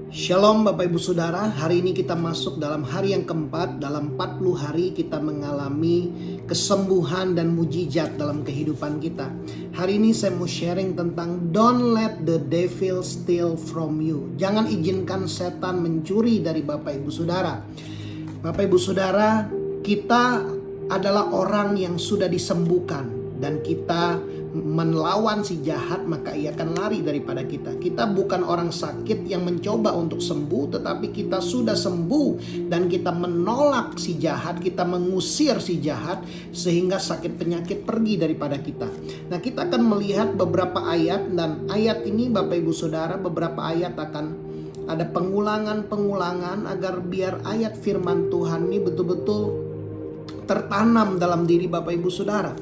Shalom Bapak Ibu Saudara, hari ini kita masuk dalam hari yang keempat. Dalam 40 hari kita mengalami kesembuhan dan mujizat dalam kehidupan kita. Hari ini saya mau sharing tentang don't let the devil steal from you. Jangan izinkan setan mencuri dari Bapak Ibu Saudara. Bapak Ibu Saudara, kita adalah orang yang sudah disembuhkan. Dan kita melawan si jahat, maka ia akan lari daripada kita. Kita bukan orang sakit yang mencoba untuk sembuh, tetapi kita sudah sembuh dan kita menolak si jahat, kita mengusir si jahat sehingga sakit penyakit pergi daripada kita. Nah, kita akan melihat beberapa ayat, dan ayat ini Bapak Ibu Saudara, beberapa ayat akan ada pengulangan-pengulangan agar biar ayat firman Tuhan ini betul-betul tertanam dalam diri Bapak Ibu Saudara.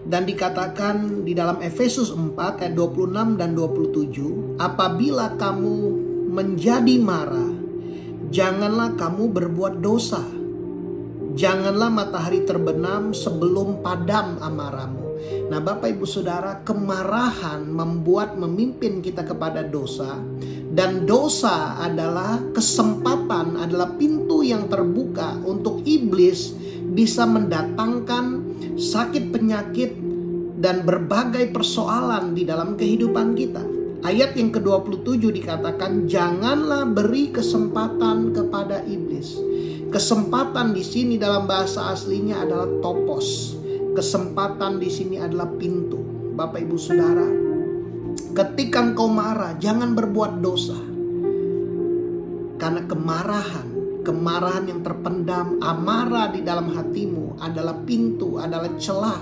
Dan dikatakan di dalam Efesus 4 ayat 26 dan 27, apabila kamu menjadi marah, janganlah kamu berbuat dosa. Janganlah matahari terbenam sebelum padam amarahmu. Nah Bapak Ibu Saudara, kemarahan memimpin kita kepada dosa. Dan dosa adalah kesempatan, adalah pintu yang terbuka untuk iblis bisa mendatangkan sakit penyakit dan berbagai persoalan di dalam kehidupan kita. Ayat yang ke-27 dikatakan janganlah beri kesempatan kepada iblis. Kesempatan di sini dalam bahasa aslinya adalah topos. Kesempatan di sini adalah pintu. Bapak Ibu Saudara, ketika engkau marah, jangan berbuat dosa. Karena kemarahan yang terpendam, amarah di dalam hatimu adalah pintu, adalah celah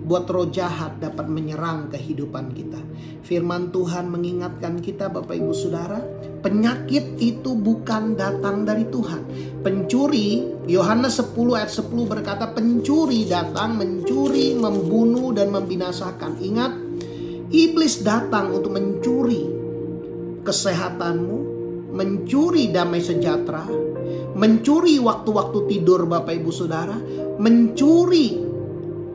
buat roh jahat dapat menyerang kehidupan kita. Firman Tuhan mengingatkan kita Bapak Ibu Saudara, penyakit itu bukan datang dari Tuhan. Pencuri, Yohanes 10 ayat 10 berkata, pencuri datang mencuri, membunuh dan membinasakan. Ingat, iblis datang untuk mencuri kesehatanmu, mencuri damai sejahtera, mencuri waktu-waktu tidur Bapak Ibu Saudara, mencuri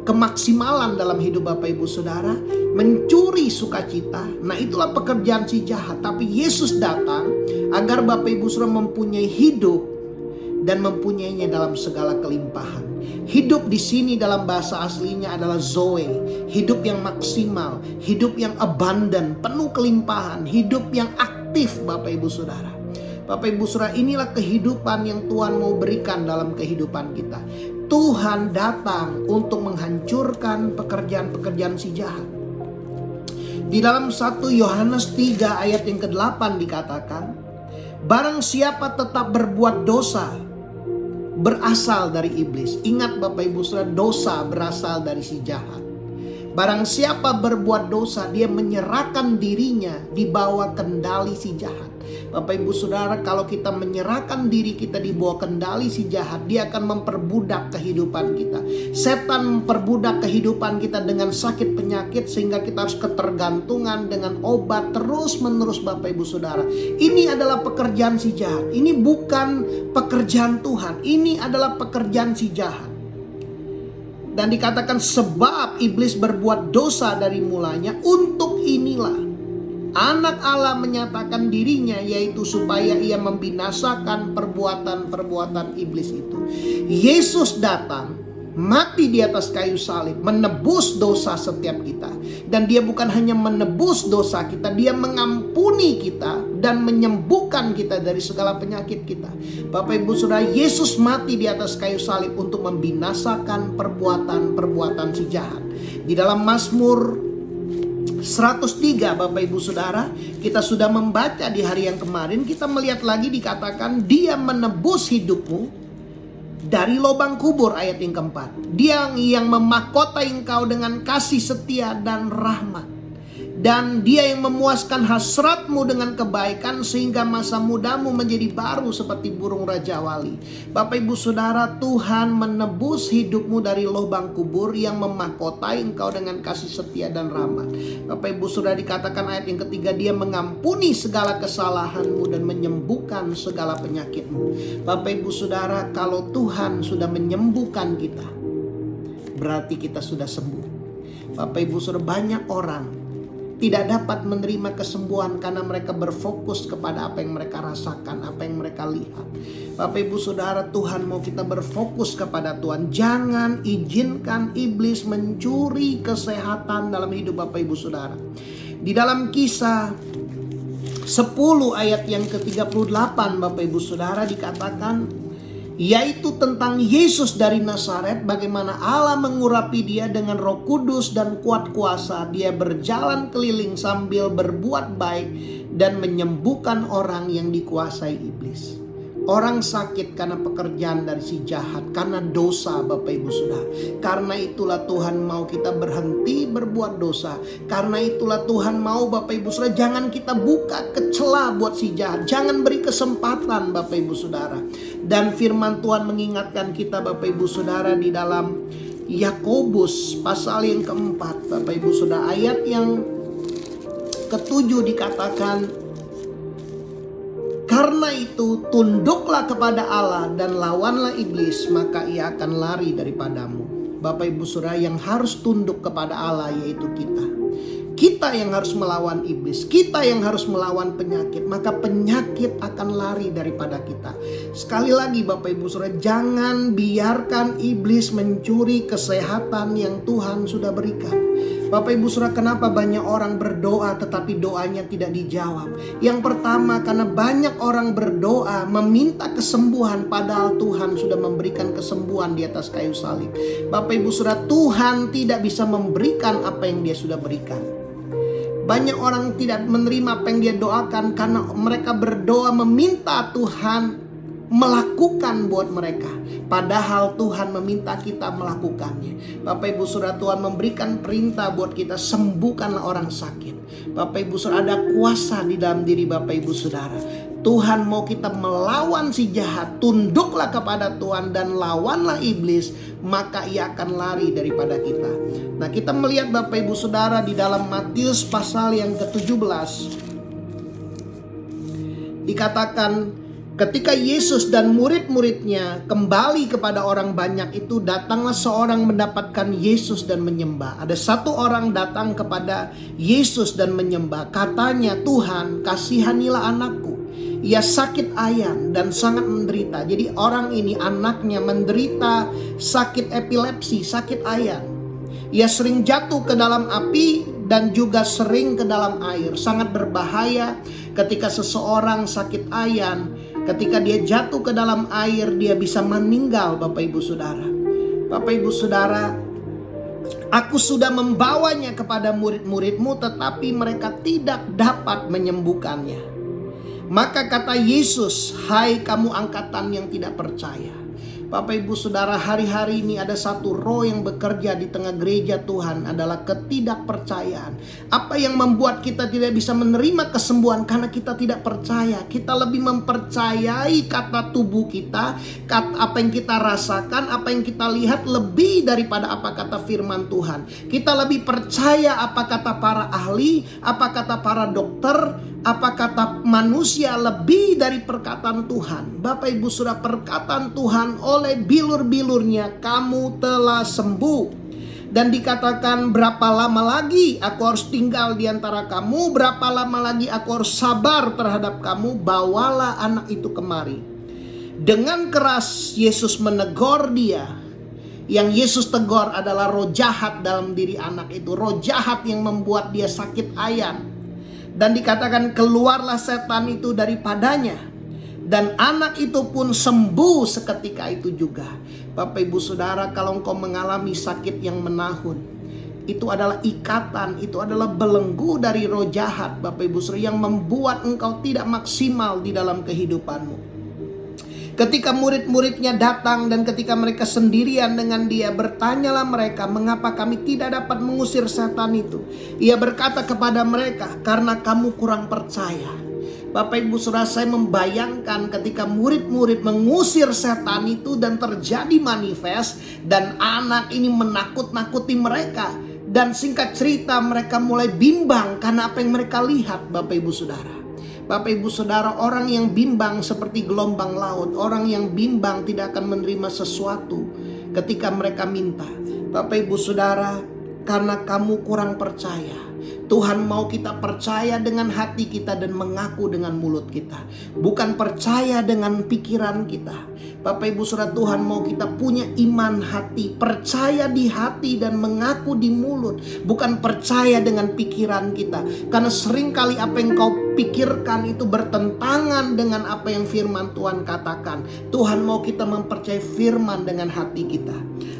kemaksimalan dalam hidup Bapak Ibu Saudara, mencuri sukacita. Nah itulah pekerjaan si jahat. Tapi Yesus datang agar Bapak Ibu Saudara mempunyai hidup dan mempunyainya dalam segala kelimpahan. Hidup di sini dalam bahasa aslinya adalah Zoe, hidup yang maksimal, hidup yang abundant, penuh kelimpahan, hidup yang aktif Bapak Ibu Saudara. Bapak Ibu Saudara, inilah kehidupan yang Tuhan mau berikan dalam kehidupan kita. Tuhan datang untuk menghancurkan pekerjaan-pekerjaan si jahat. Di dalam 1 Yohanes 3 ayat yang ke-8 dikatakan, barang siapa tetap berbuat dosa, berasal dari iblis. Ingat Bapak Ibu Saudara, dosa berasal dari si jahat. Barang siapa berbuat dosa, dia menyerahkan dirinya di bawah kendali si jahat. Bapak Ibu Saudara, kalau kita menyerahkan diri kita di bawah kendali si jahat, dia akan memperbudak kehidupan kita. Setan memperbudak kehidupan kita dengan sakit penyakit sehingga kita harus ketergantungan dengan obat terus menerus Bapak Ibu Saudara. Ini adalah pekerjaan si jahat. Ini bukan pekerjaan Tuhan. Ini adalah pekerjaan si jahat. Dan dikatakan sebab iblis berbuat dosa dari mulanya, untuk inilah Anak Allah menyatakan dirinya, yaitu supaya ia membinasakan perbuatan-perbuatan iblis itu. Yesus datang, mati di atas kayu salib, menebus dosa setiap kita. Dan dia bukan hanya menebus dosa kita, dia mengampuni kita dan menyembuhkan kita dari segala penyakit kita. Bapak Ibu Saudara, Yesus mati di atas kayu salib untuk membinasakan perbuatan-perbuatan si jahat. Di dalam Mazmur 103 Bapak Ibu Saudara, kita sudah membaca di hari yang kemarin. Kita melihat lagi dikatakan dia menebus hidupmu dari lubang kubur, ayat yang keempat. Dia yang memahkotai engkau dengan kasih setia dan rahmat. Dan dia yang memuaskan hasratmu dengan kebaikan sehingga masa mudamu menjadi baru seperti burung Raja Wali. Bapak Ibu Saudara, Tuhan menebus hidupmu dari lubang kubur, yang memahkotai engkau dengan kasih setia dan rahmat. Bapak Ibu Saudara, dikatakan ayat yang ketiga, dia mengampuni segala kesalahanmu dan menyembuhkan segala penyakitmu. Bapak Ibu Saudara, kalau Tuhan sudah menyembuhkan kita, berarti kita sudah sembuh. Bapak Ibu Saudara, banyak orang tidak dapat menerima kesembuhan karena mereka berfokus kepada apa yang mereka rasakan, apa yang mereka lihat. Bapak Ibu Saudara, Tuhan mau kita berfokus kepada Tuhan. Jangan izinkan iblis mencuri kesehatan dalam hidup Bapak Ibu Saudara. Di dalam Kisah 10 ayat yang ke-38 Bapak Ibu Saudara dikatakan, yaitu tentang Yesus dari Nazaret, bagaimana Allah mengurapi dia dengan Roh Kudus dan kuat kuasa. Dia berjalan keliling sambil berbuat baik dan menyembuhkan orang yang dikuasai iblis. Orang sakit karena pekerjaan dari si jahat, karena dosa Bapak Ibu Saudara. Karena itulah Tuhan mau kita berhenti berbuat dosa. Karena itulah Tuhan mau Bapak Ibu Saudara, jangan kita buka celah buat si jahat. Jangan beri kesempatan Bapak Ibu Saudara. Dan firman Tuhan mengingatkan kita Bapak Ibu Saudara di dalam Yakobus pasal yang keempat Bapak Ibu Saudara, ayat yang ke-7 dikatakan, karena itu tunduklah kepada Allah dan lawanlah iblis, maka ia akan lari daripadamu. Bapak Ibu Saudara, yang harus tunduk kepada Allah yaitu kita. Kita yang harus melawan iblis, kita yang harus melawan penyakit, maka penyakit akan lari daripada kita. Sekali lagi Bapak Ibu Saudara, jangan biarkan iblis mencuri kesehatan yang Tuhan sudah berikan. Bapak Ibu Saudara, kenapa banyak orang berdoa tetapi doanya tidak dijawab? Yang pertama, karena banyak orang berdoa meminta kesembuhan padahal Tuhan sudah memberikan kesembuhan di atas kayu salib. Bapak Ibu Saudara, Tuhan tidak bisa memberikan apa yang Dia sudah berikan. Banyak orang tidak menerima apa yang dia doakan karena mereka berdoa meminta Tuhan melakukan buat mereka, padahal Tuhan meminta kita melakukannya. Bapak Ibu Saudara, Tuhan memberikan perintah buat kita, sembuhkanlah orang sakit. Bapak Ibu Saudara, ada kuasa di dalam diri Bapak Ibu Saudara. Tuhan mau kita melawan si jahat. Tunduklah kepada Tuhan dan lawanlah iblis, maka ia akan lari daripada kita. Nah, kita melihat Bapak Ibu Saudara di dalam Matius pasal yang ke-17 dikatakan, ketika Yesus dan murid-muridnya kembali kepada orang banyak itu, datanglah seorang mendapatkan Yesus dan menyembah. Ada satu orang datang kepada Yesus dan menyembah. Katanya, Tuhan, kasihanilah anakku. Ia sakit ayan dan sangat menderita. Jadi orang ini, anaknya menderita sakit epilepsi, sakit ayan. Ia sering jatuh ke dalam api dan juga sering ke dalam air. Sangat berbahaya ketika seseorang sakit ayan. Ketika dia jatuh ke dalam air, dia bisa meninggal Bapak Ibu Saudara. Bapak Ibu Saudara, aku sudah membawanya kepada murid-muridmu, tetapi mereka tidak dapat menyembuhkannya. Maka kata Yesus, hai kamu angkatan yang tidak percaya. Bapak Ibu Saudara, hari-hari ini ada satu roh yang bekerja di tengah gereja Tuhan, adalah ketidakpercayaan. Apa yang membuat kita tidak bisa menerima kesembuhan? Karena kita tidak percaya. Kita lebih mempercayai kata tubuh kita, apa yang kita rasakan, apa yang kita lihat, lebih daripada apa kata firman Tuhan. Kita lebih percaya apa kata para ahli, apa kata para dokter, apa kata manusia, lebih dari perkataan Tuhan. Bapak Ibu Saudara, perkataan Tuhan, oleh bilur-bilurnya kamu telah sembuh. Dan dikatakan, berapa lama lagi aku harus tinggal di antara kamu? Berapa lama lagi aku harus sabar terhadap kamu? Bawalah anak itu kemari. Dengan keras Yesus menegur dia. Yang Yesus tegur adalah roh jahat dalam diri anak itu. Roh jahat yang membuat dia sakit ayan. Dan dikatakan, keluarlah setan itu daripadanya. Dan anak itu pun sembuh seketika itu juga. Bapak Ibu Saudara, kalau engkau mengalami sakit yang menahun, itu adalah ikatan, itu adalah belenggu dari roh jahat Bapak Ibu Saudara, yang membuat engkau tidak maksimal di dalam kehidupanmu. Ketika murid-muridnya datang dan ketika mereka sendirian dengan dia, bertanyalah mereka, mengapa kami tidak dapat mengusir setan itu? Ia berkata kepada mereka, karena kamu kurang percaya. Bapak Ibu Saudara, saya membayangkan ketika murid-murid mengusir setan itu dan terjadi manifest, dan anak ini menakut-nakuti mereka. Dan singkat cerita, mereka mulai bimbang karena apa yang mereka lihat Bapak Ibu Saudara. Bapak Ibu Saudara, orang yang bimbang seperti gelombang laut. Orang yang bimbang tidak akan menerima sesuatu ketika mereka minta. Bapak Ibu Saudara, karena kamu kurang percaya. Tuhan mau kita percaya dengan hati kita dan mengaku dengan mulut kita. Bukan percaya dengan pikiran kita. Bapak Ibu Saudara, Tuhan mau kita punya iman hati. Percaya di hati dan mengaku di mulut. Bukan percaya dengan pikiran kita. Karena seringkali apa yang kau pikirkan itu bertentangan dengan apa yang firman Tuhan katakan. Tuhan mau kita mempercayai firman dengan hati kita.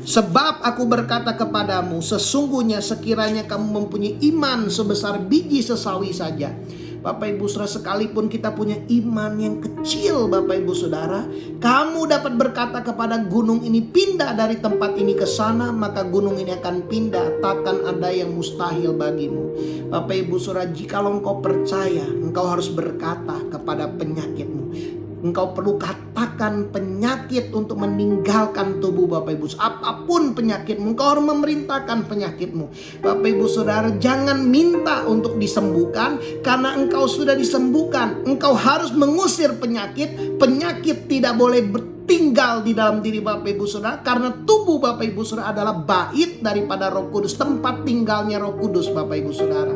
Sebab aku berkata kepadamu, sesungguhnya sekiranya kamu mempunyai iman sebesar biji sesawi saja. Bapak Ibu Saudara, sekalipun kita punya iman yang kecil, Bapak Ibu Saudara, kamu dapat berkata kepada gunung ini, pindah dari tempat ini ke sana, maka gunung ini akan pindah. Takkan ada yang mustahil bagimu. Bapak Ibu Saudara, jikalau engkau percaya, engkau harus berkata kepada penyakitmu. Engkau perlu katakan penyakit untuk meninggalkan tubuh Bapak Ibu. Apapun penyakitmu, engkau harus memerintahkan penyakitmu. Bapak Ibu Saudara, jangan minta untuk disembuhkan karena engkau sudah disembuhkan. Engkau harus mengusir penyakit. Penyakit tidak boleh tinggal di dalam diri Bapak Ibu Saudara, karena tubuh Bapak Ibu Saudara adalah bait daripada Roh Kudus, tempat tinggalnya Roh Kudus Bapak Ibu Saudara.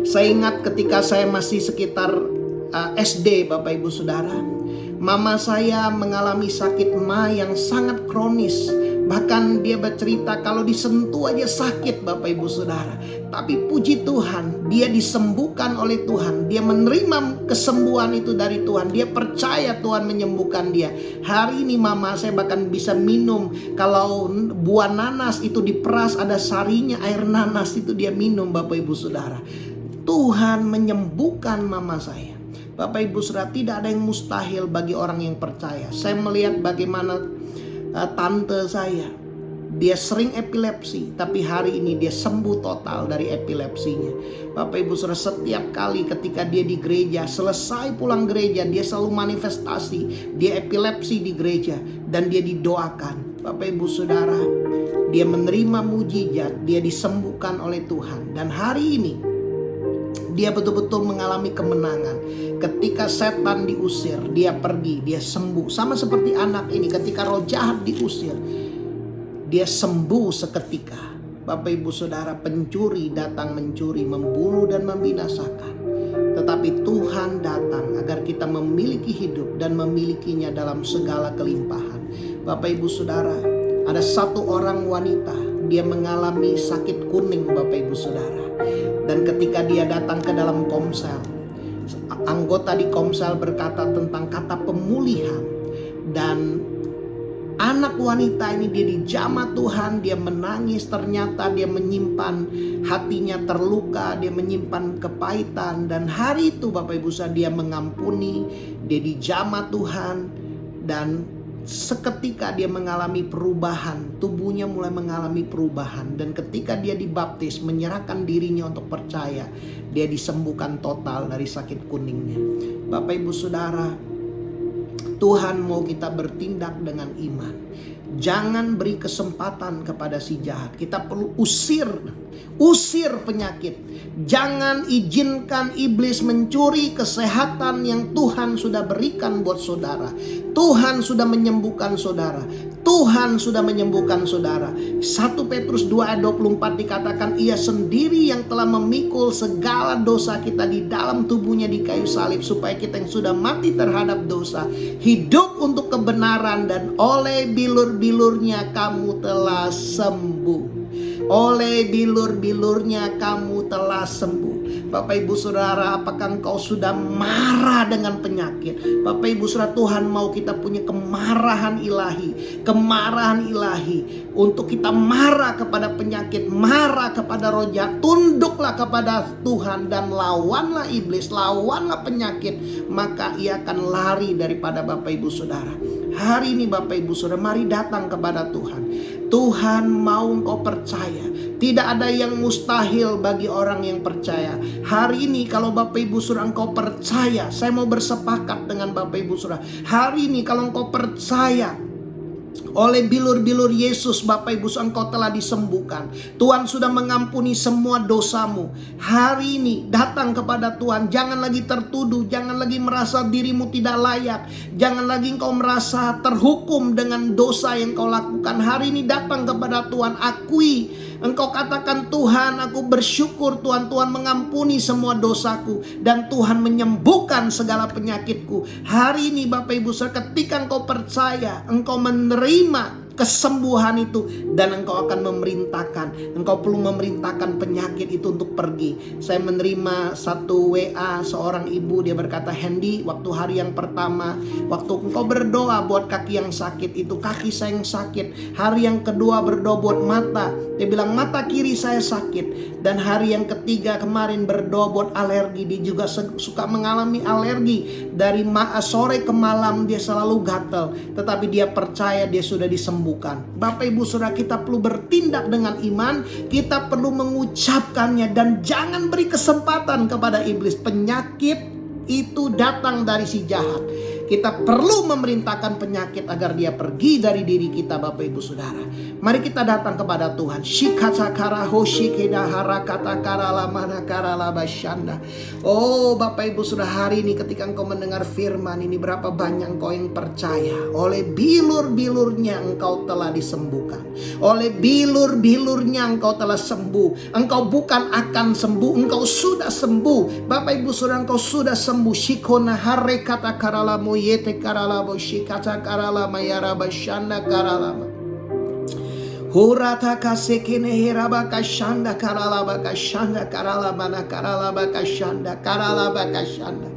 Saya ingat ketika saya masih sekitar SD Bapak Ibu Saudara, mama saya mengalami sakit ma yang sangat kronis. Bahkan dia bercerita kalau disentuh aja sakit Bapak Ibu Saudara. Tapi puji Tuhan, dia disembuhkan oleh Tuhan. Dia menerima kesembuhan itu dari Tuhan. Dia percaya Tuhan menyembuhkan dia. Hari ini mama saya bahkan bisa minum. Kalau buah nanas itu diperas ada sarinya, air nanas itu dia minum Bapak Ibu Saudara. Tuhan menyembuhkan mama saya. Bapak Ibu Saudara, tidak ada yang mustahil bagi orang yang percaya. Saya melihat bagaimana tante saya, dia sering epilepsi, tapi hari ini dia sembuh total dari epilepsinya. Bapak Ibu Saudara, setiap kali ketika dia di gereja, selesai pulang gereja, dia selalu manifestasi, dia epilepsi di gereja dan dia didoakan. Bapak Ibu Saudara, dia menerima mujizat, dia disembuhkan oleh Tuhan. Dan hari ini dia betul-betul mengalami kemenangan. Ketika setan diusir, dia pergi, dia sembuh. Sama seperti anak ini, ketika roh jahat diusir, dia sembuh seketika. Bapak Ibu Saudara, pencuri datang mencuri, membunuh dan membinasakan. Tetapi Tuhan datang agar kita memiliki hidup dan memilikinya dalam segala kelimpahan. Bapak Ibu Saudara, ada satu orang wanita, dia mengalami sakit kuning Bapak Ibu Saudara. Dan ketika dia datang ke dalam komsel, anggota di komsel berkata tentang kata pemulihan. Dan anak wanita ini dia dijamah Tuhan, dia menangis, ternyata dia menyimpan hatinya terluka, dia menyimpan kepahitan. Dan hari itu Bapak Ibu Saudara, dia mengampuni, dia dijamah Tuhan. Dan seketika dia mengalami perubahan, tubuhnya mulai mengalami perubahan. Dan ketika dia dibaptis, menyerahkan dirinya untuk percaya, dia disembuhkan total dari sakit kuningnya. Bapak Ibu Saudara, Tuhan mau kita bertindak dengan iman. Jangan beri kesempatan kepada si jahat. Kita perlu usir penyakit. Jangan izinkan iblis mencuri kesehatan yang Tuhan sudah berikan buat saudara. Tuhan sudah menyembuhkan saudara. Tuhan sudah menyembuhkan saudara. 1 Petrus 2 ayat 24 dikatakan, ia sendiri yang telah memikul segala dosa kita di dalam tubuhnya di kayu salib, supaya kita yang sudah mati terhadap dosa hidup untuk kebenaran, dan oleh bilur-bilurnya kamu telah sembuh. Oleh bilur-bilurnya kamu telah sembuh. Bapak Ibu Saudara, apakah engkau sudah marah dengan penyakit? Bapak Ibu Saudara, Tuhan mau kita punya kemarahan ilahi. Kemarahan ilahi untuk kita marah kepada penyakit, marah kepada roh jahat. Tunduklah kepada Tuhan dan lawanlah iblis, lawanlah penyakit, maka ia akan lari daripada Bapak Ibu Saudara. Hari ini Bapak Ibu Saudara, mari datang kepada Tuhan. Tuhan mau engkau percaya. Tidak ada yang mustahil bagi orang yang percaya. Hari ini kalau Bapak Ibu Saudara engkau percaya, saya mau bersepakat dengan Bapak Ibu Saudara. Hari ini kalau engkau percaya Oleh bilur-bilur Yesus Bapak Ibu engkau telah disembuhkan. Tuhan sudah mengampuni semua dosamu. Hari ini datang kepada Tuhan. Jangan lagi tertuduh, jangan lagi merasa dirimu tidak layak, jangan lagi engkau merasa terhukum dengan dosa yang kau lakukan. Hari ini datang kepada Tuhan, akui, engkau katakan, Tuhan aku bersyukur Tuhan, Tuhan mengampuni semua dosaku dan Tuhan menyembuhkan segala penyakitku. Hari ini Bapak Ibu ketika engkau percaya, engkau menerima kesembuhan itu, dan engkau akan memerintahkan, engkau perlu memerintahkan penyakit itu untuk pergi. Saya menerima satu WA seorang ibu, dia berkata, Hendy, waktu hari yang pertama, waktu engkau berdoa buat kaki yang sakit itu, kaki saya yang sakit. Hari yang kedua berdoa buat mata, dia bilang mata kiri saya sakit. Dan hari yang ketiga kemarin berdoa buat alergi, dia juga suka mengalami alergi. Dari sore ke malam dia selalu gatal, tetapi dia percaya dia sudah disembuhkan. Bapak Ibu Saudara, kita perlu bertindak dengan iman, kita perlu mengucapkannya, dan jangan beri kesempatan kepada iblis. Penyakit itu datang dari si jahat. Kita perlu memerintahkan penyakit agar dia pergi dari diri kita Bapak Ibu Saudara. Mari kita datang kepada Tuhan. Oh Bapak Ibu Saudara, hari ini ketika engkau mendengar firman ini, berapa banyak engkau yang percaya. Oleh bilur-bilurnya engkau telah disembuhkan. Oleh bilur-bilurnya engkau telah sembuh. Engkau bukan akan sembuh, engkau sudah sembuh. Bapak Ibu Saudara, engkau sudah sembuh. Shikona hare kata karala moyete karala boshikata karala mayara bashanda karala. Hurata kasekene heraba kashanda karala bakashanda karala mana karala bakashanda karala bakashanda.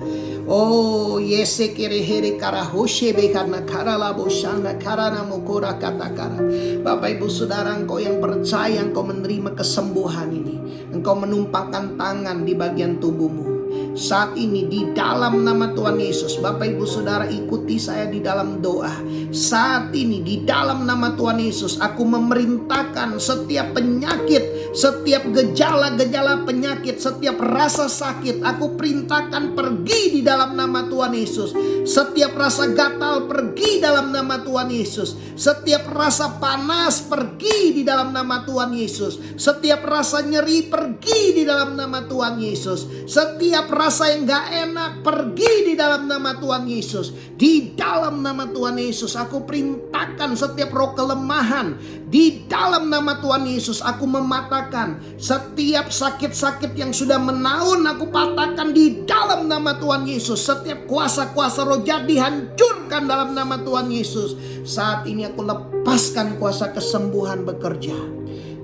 Oh yesekere here karahoshe bekana karala boshanda karana mukura katakara. Bapak Ibu Saudara, engkau yang percaya, engkau menerima kesembuhan ini, engkau menumpangkan tangan di bagian tubuhmu. Saat ini di dalam nama Tuhan Yesus, Bapak Ibu Saudara ikuti saya di dalam doa. Saat ini di dalam nama Tuhan Yesus, aku memerintahkan setiap penyakit, setiap gejala-gejala penyakit, setiap rasa sakit, aku perintahkan pergi di dalam nama Tuhan Yesus. Setiap rasa gatal pergi dalam nama Tuhan Yesus. Setiap rasa panas pergi di dalam nama Tuhan Yesus. Setiap rasa nyeri pergi di dalam nama Tuhan Yesus. Setiap rasa yang gak enak pergi di dalam nama Tuhan Yesus. Di dalam nama Tuhan Yesus aku perintahkan setiap roh kelemahan. Di dalam nama Tuhan Yesus aku mematahkan setiap sakit-sakit yang sudah menaun, aku patahkan di dalam nama Tuhan Yesus. Setiap kuasa-kuasa roh jahat dihancurkan dalam nama Tuhan Yesus. Saat ini aku lepaskan kuasa kesembuhan bekerja.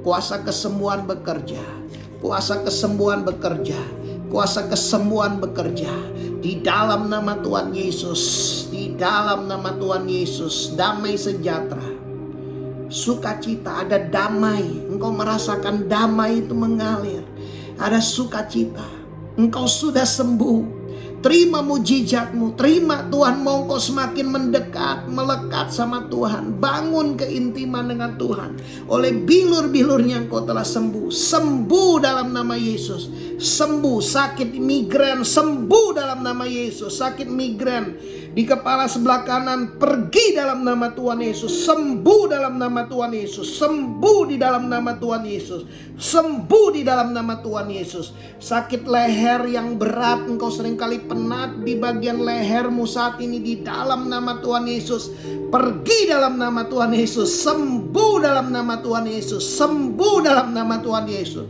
Kuasa kesembuhan bekerja. Kuasa kesembuhan bekerja. Kuasa kesembuhan bekerja di dalam nama Tuhan Yesus. Di dalam nama Tuhan Yesus, damai sejahtera, sukacita, ada damai. Engkau merasakan damai itu mengalir. Ada sukacita. Engkau sudah sembuh. Terima mujizatmu, terima Tuhan mau engkau semakin mendekat, melekat sama Tuhan. Bangun keintiman dengan Tuhan. Oleh bilur-bilurnya engkau telah sembuh. Sembuh dalam nama Yesus. Sembuh sakit migren, sembuh dalam nama Yesus. Sakit migren di kepala sebelah kanan pergi dalam nama Tuhan Yesus. Sembuh dalam nama Tuhan Yesus. Sembuh di dalam nama Tuhan Yesus. Sembuh di dalam nama Tuhan Yesus. Sakit leher yang berat, engkau seringkali penat di bagian lehermu saat ini, di dalam nama Tuhan Yesus pergi dalam nama Tuhan Yesus. Sembuh dalam nama Tuhan Yesus. Sembuh dalam nama Tuhan Yesus.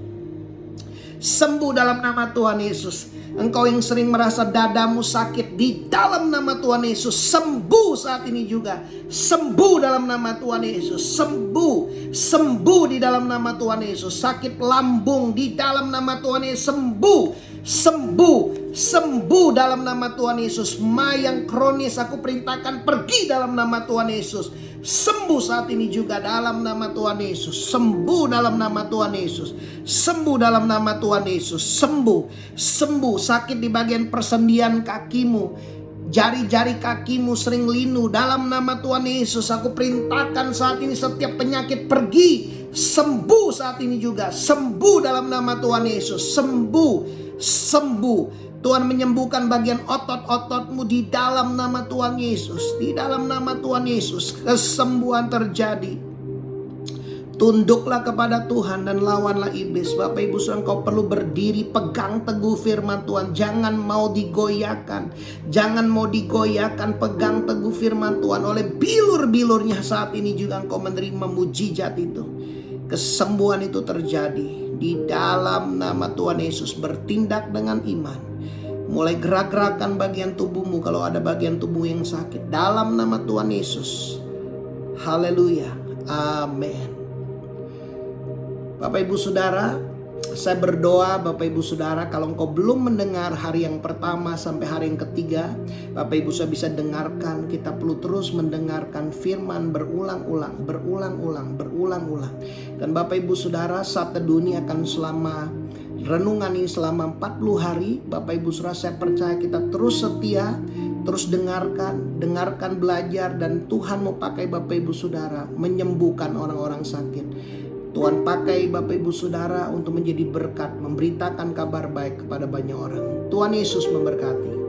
Sembuh dalam nama Tuhan Yesus. Engkau yang sering merasa dadamu sakit, di dalam nama Tuhan Yesus sembuh saat ini juga. Sembuh dalam nama Tuhan Yesus. Sembuh. Sembuh di dalam nama Tuhan Yesus. Sakit lambung di dalam nama Tuhan Yesus sembuh. Sembuh. Sembuh dalam nama Tuhan Yesus. Ma yang kronis aku perintahkan pergi dalam nama Tuhan Yesus. Sembuh saat ini juga dalam nama Tuhan Yesus. Sembuh dalam nama Tuhan Yesus. Sembuh dalam nama Tuhan Yesus. Sembuh. Sembuh sakit di bagian persendian kakimu. Jari-jari kakimu sering linu, dalam nama Tuhan Yesus aku perintahkan saat ini setiap penyakit pergi. Sembuh saat ini juga. Sembuh dalam nama Tuhan Yesus. Sembuh. Sembuh. Tuhan menyembuhkan bagian otot-ototmu di dalam nama Tuhan Yesus. Di dalam nama Tuhan Yesus, kesembuhan terjadi. Tunduklah kepada Tuhan dan lawanlah iblis. Bapak Ibu Saudara, engkau perlu berdiri, pegang teguh firman Tuhan. Jangan mau digoyahkan. Jangan mau digoyahkan, pegang teguh firman Tuhan. Oleh bilur-bilurnya saat ini juga engkau menerima mujizat itu. Kesembuhan itu terjadi. Di dalam nama Tuhan Yesus, bertindak dengan iman. Mulai gerak-gerakan bagian tubuhmu kalau ada bagian tubuh yang sakit. Dalam nama Tuhan Yesus. Haleluya. Amin. Bapak Ibu Saudara, saya berdoa Bapak Ibu Saudara, kalau engkau belum mendengar hari yang pertama sampai hari yang ketiga, Bapak Ibu Saudara bisa dengarkan. Kita perlu terus mendengarkan firman berulang-ulang. Dan Bapak Ibu Saudara, saat teduh ini akan renungan ini selama 40 hari. Bapak Ibu Saudara, saya percaya kita terus setia, terus dengarkan, belajar, dan Tuhan mau pakai Bapak Ibu Saudara menyembuhkan orang-orang sakit. Tuhan pakai Bapak Ibu Saudara untuk menjadi berkat, memberitakan kabar baik kepada banyak orang. Tuhan Yesus memberkati.